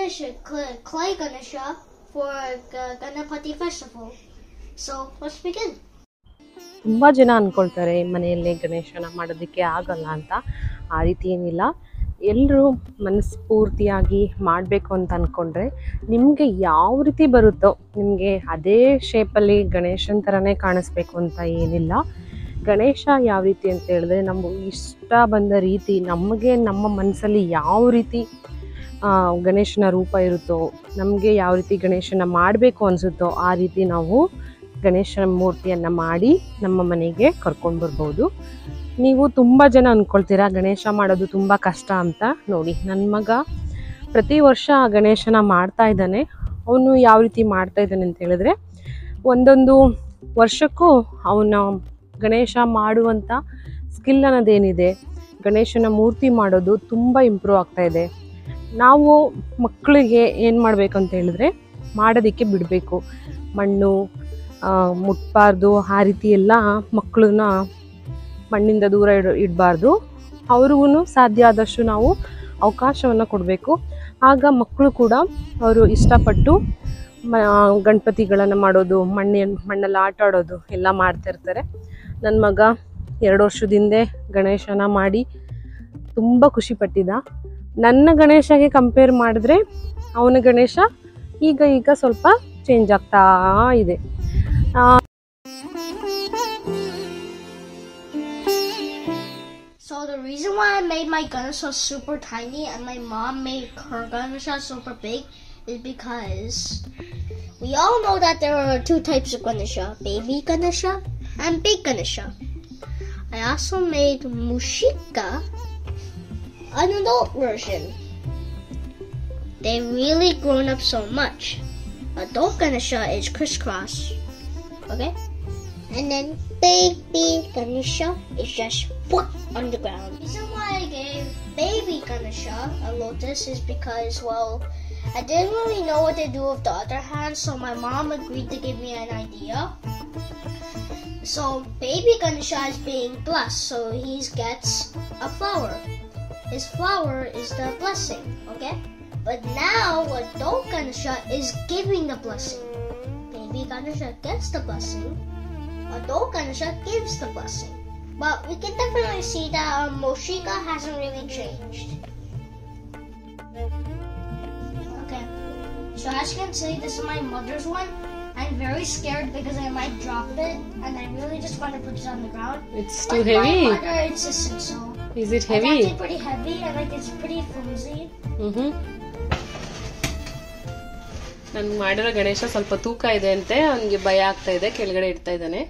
Ganesha, clay Ganesha for Ganapati festival. So let's begin. ತುಂಬ ಜನ ಅಂದ್ಕೊಳ್ತಾರೆ ಮನೆಯಲ್ಲೇ ಗಣೇಶನ ಮಾಡೋದಕ್ಕೆ ಆಗಲ್ಲ ಅಂತ. ಆ ರೀತಿ ಏನಿಲ್ಲ. ಎಲ್ಲರೂ ಮನಸ್ಫೂರ್ತಿಯಾಗಿ ಮಾಡಬೇಕು ಅಂತ ಅಂದ್ಕೊಂಡ್ರೆ ನಿಮಗೆ ಯಾವ ರೀತಿ ಬರುತ್ತೋ, ನಿಮಗೆ ಅದೇ ಶೇಪಲ್ಲಿ ಗಣೇಶನ ಥರನೇ ಕಾಣಿಸ್ಬೇಕು ಅಂತ ಏನಿಲ್ಲ. ಗಣೇಶ ಯಾವ ರೀತಿ ಅಂತ ಹೇಳಿದ್ರೆ ನಮಗೆ ಇಷ್ಟ ಬಂದ ರೀತಿ, ನಮಗೆ ನಮ್ಮ ಮನಸ್ಸಲ್ಲಿ ಯಾವ ರೀತಿ ಗಣೇಶನ ರೂಪ ಇರುತ್ತೋ, ನಮಗೆ ಯಾವ ರೀತಿ ಗಣೇಶನ ಮಾಡಬೇಕು ಅನಿಸುತ್ತೋ ಆ ರೀತಿ ನಾವು ಗಣೇಶನ ಮೂರ್ತಿಯನ್ನು ಮಾಡಿ ನಮ್ಮ ಮನೆಗೆ ಕರ್ಕೊಂಡು ಬರ್ಬೋದು. ನೀವು ತುಂಬ ಜನ ಅಂದ್ಕೊಳ್ತೀರಾ ಗಣೇಶ ಮಾಡೋದು ತುಂಬ ಕಷ್ಟ ಅಂತ. ನೋಡಿ, ನನ್ನ ಮಗ ಪ್ರತಿ ವರ್ಷ ಗಣೇಶನ ಮಾಡ್ತಾ ಇದ್ದಾನೆ. ಅವನು ಯಾವ ರೀತಿ ಮಾಡ್ತಾ ಇದ್ದಾನೆ ಅಂತ ಹೇಳಿದ್ರೆ, ಒಂದೊಂದು ವರ್ಷಕ್ಕೂ ಅವನ ಗಣೇಶ ಮಾಡುವಂಥ ಸ್ಕಿಲ್ ಅನ್ನೋದೇನಿದೆ, ಗಣೇಶನ ಮೂರ್ತಿ ಮಾಡೋದು ತುಂಬ ಇಂಪ್ರೂವ್ ಆಗ್ತಾಯಿದೆ. ನಾವು ಮಕ್ಕಳಿಗೆ ಏನು ಮಾಡಬೇಕು ಅಂತ ಹೇಳಿದ್ರೆ ಮಾಡೋದಕ್ಕೆ ಬಿಡಬೇಕು. ಮಣ್ಣು ಮುಟ್ಬಾರ್ದು, ಆ ರೀತಿ ಎಲ್ಲ ಮಕ್ಕಳನ್ನ ಮಣ್ಣಿಂದ ದೂರ ಇಡಬಾರ್ದು. ಅವ್ರಿಗೂ ಸಾಧ್ಯ ಆದಷ್ಟು ನಾವು ಅವಕಾಶವನ್ನು ಕೊಡಬೇಕು. ಆಗ ಮಕ್ಕಳು ಕೂಡ ಅವರು ಇಷ್ಟಪಟ್ಟು ಗಣಪತಿಗಳನ್ನು ಮಾಡೋದು, ಮಣ್ಣಲ್ಲಿ ಆಟ ಆಡೋದು ಎಲ್ಲ ಮಾಡ್ತಿರ್ತಾರೆ. ನನ್ನ ಮಗ 2 ವರ್ಷದಿಂದ ಗಣೇಶನ ಮಾಡಿ ತುಂಬ ಖುಷಿಪಟ್ಟಿದ್ದ. ನನ್ನ ಗಣೇಶಗೆ ಕಂಪೇರ್ ಮಾಡಿದ್ರೆ ಅವನ ಗಣೇಶ ಈಗ ಸ್ವಲ್ಪ ಚೇಂಜ್ ಆಗ್ತಾ ಇದೆ. So the reason why I made my Ganesha super tiny and my mom made her Ganesha super big is because we all know that there are 2 types of Ganesha, baby Ganesha and big Ganesha. I also made Mushika, an adult version. They really grown up so much. Adult Ganesha is crisscross, okay? And then baby Ganesha is just put on the ground. The reason why I gave baby Ganesha a lotus is because, well, I didn't really know what to do with the other hand, so my mom agreed to give me an idea. So baby Ganesha is being blessed, so he gets a flower. His flower is the blessing, okay? But now adult Ganesha is giving the blessing. Baby Ganesha gets the blessing. Adult Ganesha gives the blessing. But we can definitely see that Moshika hasn't really changed. Okay, so as you can see, this is my mother's one. I'm very scared because I might drop it, and I really just want to put it on the ground. It's too heavy. My mother insisted so. Is it heavy? It's actually pretty heavy, and like it's pretty flimsy. ನಾನು ಮಾಡಿರೋ ಗಣೇಶ ಸ್ವಲ್ಪ ತೂಕ ಇದೆ ಅಂತೆ, ಅವನಿಗೆ ಭಯ ಆಗ್ತಾ ಇದೆ, ಕೆಳಗಡೆ ಇಡ್ತಾ ಇದ್ದಾನೆ.